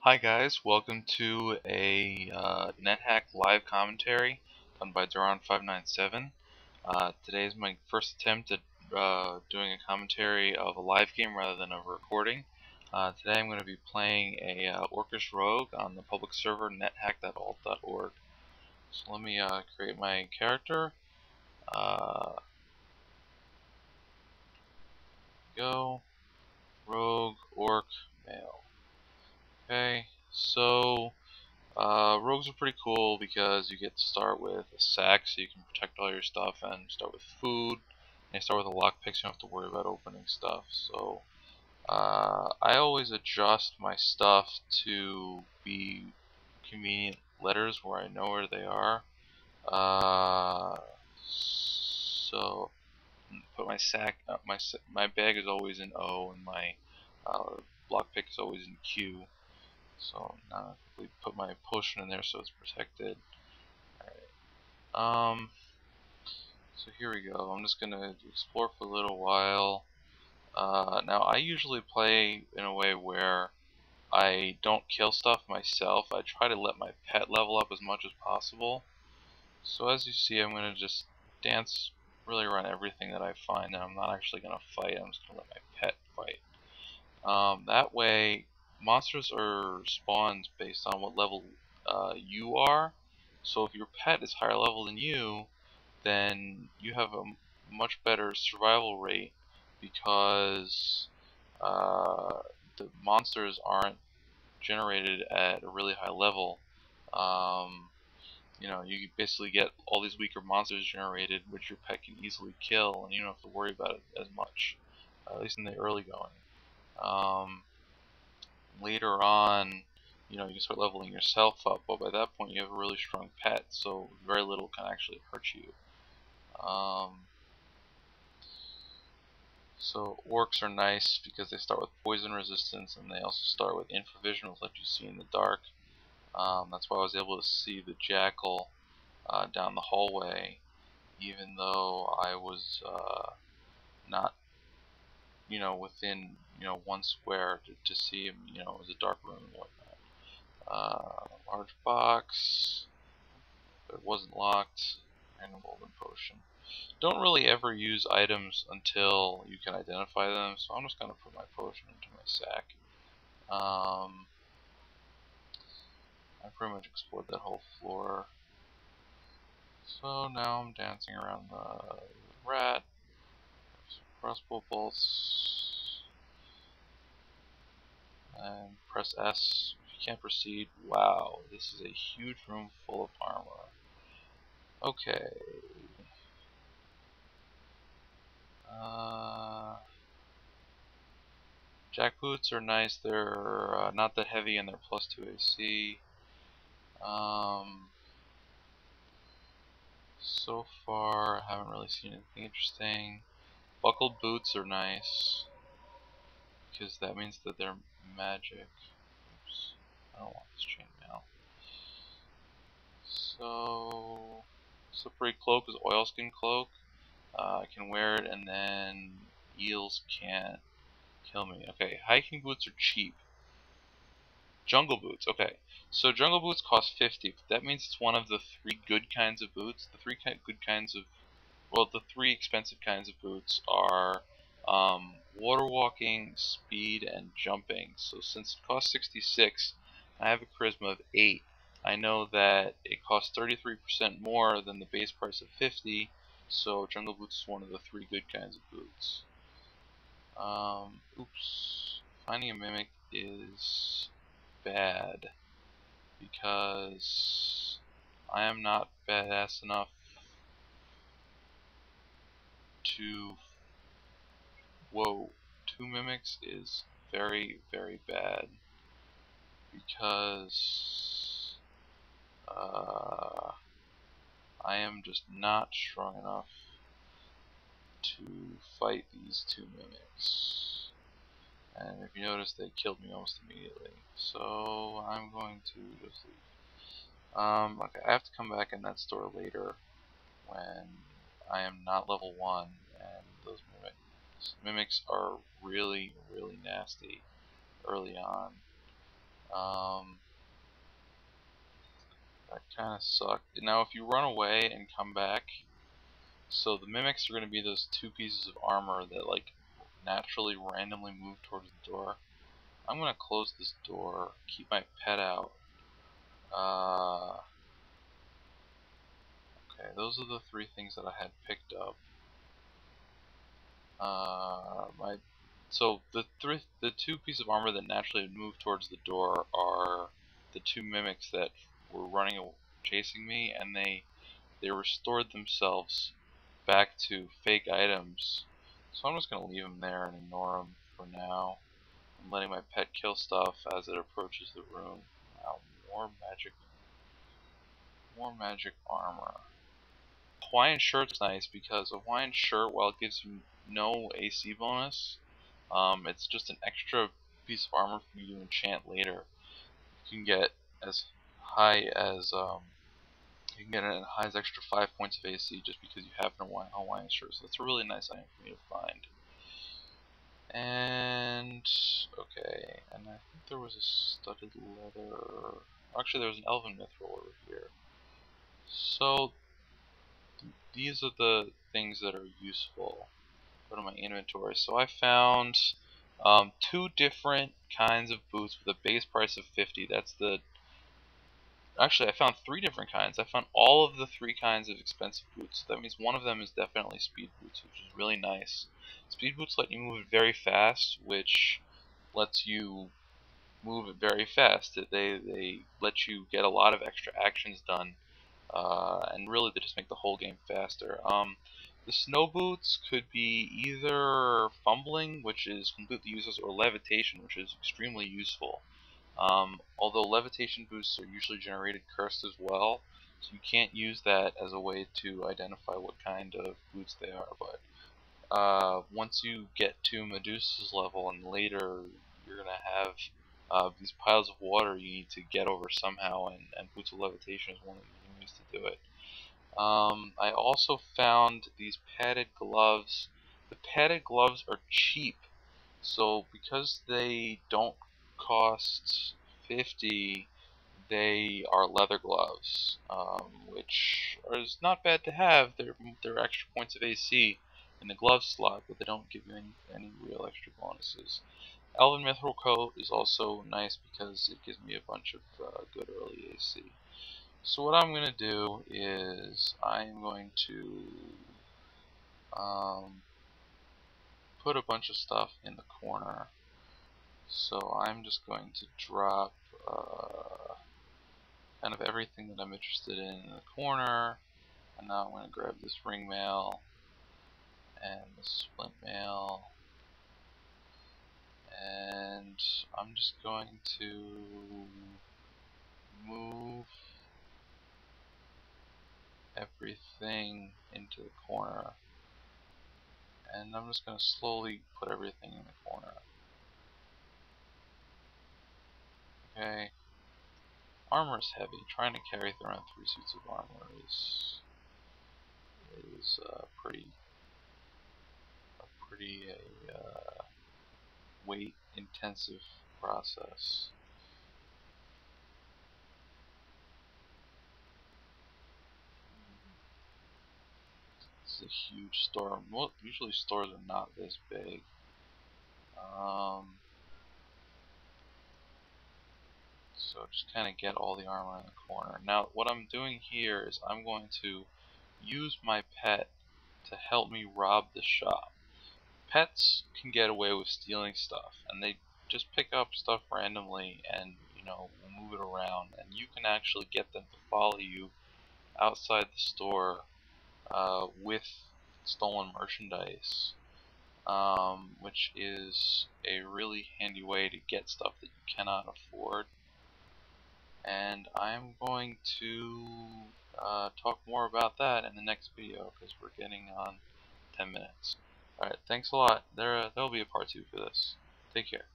Hi guys, welcome to a Nethack live commentary done by Duron597. Today is my first attempt at doing a commentary of a live game rather than a recording. Today I'm going to be playing a Orcish rogue on the public server nethack.alt.org. So let me create my character. Go, rogue, orc, male. Okay, so rogues are pretty cool because you get to start with a sack so you can protect all your stuff, and start with food, and you start with a lockpick so you don't have to worry about opening stuff. So I always adjust my stuff to be convenient letters where I know where they are. So put my sack, my bag is always in O, and my lockpick is always in Q. So now we put my potion in there so it's protected. Alright. So here we go. I'm just gonna explore for a little while. Now I usually play in a way where I don't kill stuff myself. I try to let my pet level up as much as possible. So as you see, I'm gonna just dance really around everything that I find, and I'm not actually gonna fight. I'm just gonna let my pet fight. That way, monsters are spawned based on what level you are. So if your pet is higher level than you, then you have a much better survival rate because the monsters aren't generated at a really high level. You basically get all these weaker monsters generated, which your pet can easily kill, and you don't have to worry about it as much, at least in the early going. Later on, you can start leveling yourself up, but by that point you have a really strong pet, so very little can actually hurt you. So orcs are nice because they start with poison resistance, and they also start with infravision, which lets you see in the dark. That's why I was able to see the jackal down the hallway, even though I was not, within, 1 square to see him. It was a dark room and whatnot. Large box. If it wasn't locked, and a golden potion. Don't really ever use items until you can identify them, so I'm just going to put my potion into my sack. I pretty much explored that whole floor. So now I'm dancing around the rat. Crossbow bolts. And press S if you can't proceed. Wow, this is a huge room full of armor. Okay. Jack boots are nice. They're not that heavy, and they're +2 AC. So far, I haven't really seen anything interesting. Buckled boots are nice because that means that they're magic. Oops, I don't want this chainmail. So, slippery cloak is oilskin cloak. I can wear it, and then eels can't kill me. Okay, hiking boots are cheap. Jungle boots. Okay, so jungle boots cost 50. But that means it's one of the 3 good kinds of boots. The 3 good kinds of, the 3 expensive kinds of boots are water walking, speed, and jumping. So since it costs 66, I have a charisma of 8. I know that it costs 33% more than the base price of 50. So jungle boots is one of the 3 good kinds of boots. Oops. Finding a mimic is bad because I am not badass enough to... Whoa. 2 mimics is very, very bad because I am just not strong enough to fight these 2 mimics. And if you notice, they killed me almost immediately. So I'm going to just leave. Okay, I have to come back in that store later when I am not level 1, and those mimics are really, really nasty early on. That kind of sucked. Now, if you run away and come back, so the mimics are going to be those two pieces of armor that like naturally randomly move towards the door. I'm going to close this door, keep my pet out. Okay, those are the three things that I had picked up. So the two pieces of armor that naturally move towards the door are the two mimics that were chasing me, and they restored themselves back to fake items. So I'm just gonna leave them there and ignore them for now. I'm letting my pet kill stuff as it approaches the room. Wow, more magic armor. Hawaiian shirt's nice because a Hawaiian shirt, while it gives you no AC bonus, it's just an extra piece of armor for you to enchant later. You can get as high as extra 5 points of AC just because you have an Hawaiian shirt. So that's a really nice item for me to find. And okay, and I think there was a studded leather. Actually, there was an elven mithril over here. So these are the things that are useful. Go to my inventory. So I found two different kinds of boots with a base price of 50. Actually, I found three different kinds. I found all of the three kinds of expensive boots. That means one of them is definitely speed boots, which is really nice. Speed boots let you move very fast, which lets you move it very fast. They let you get a lot of extra actions done, and really they just make the whole game faster. The snow boots could be either fumbling, which is completely useless, or levitation, which is extremely useful. Although levitation boosts are usually generated cursed as well, so you can't use that as a way to identify what kind of boots they are. But once you get to Medusa's level and later, you're gonna have these piles of water you need to get over somehow, and boots of levitation is one of the ways to do it. I also found these padded gloves. The padded gloves are cheap, so because they don't cost 50, they are leather gloves, which is not bad to have. They're extra points of AC in the glove slot, but they don't give you any real extra bonuses. Elven Mithril Coat is also nice because it gives me a bunch of good early AC. So what I'm going to do is I'm going to put a bunch of stuff in the corner. So I'm just going to drop kind of everything that I'm interested in the corner. And now I'm going to grab this ring mail and the splint mail. And I'm just going to move everything into the corner. And I'm just going to slowly put everything in the corner. Okay. Armor is heavy. Trying to carry around 3 suits of armor is pretty weight intensive process. This is a huge store. Well, usually stores are not this big. So just kind of get all the armor in the corner. Now what I'm doing here is I'm going to use my pet to help me rob the shop. Pets can get away with stealing stuff, and they just pick up stuff randomly and, will move it around, and you can actually get them to follow you outside the store with stolen merchandise, which is a really handy way to get stuff that you cannot afford. And I'm going to talk more about that in the next video because we're getting on 10 minutes. Alright, thanks a lot. There'll be a part 2 for this. Take care.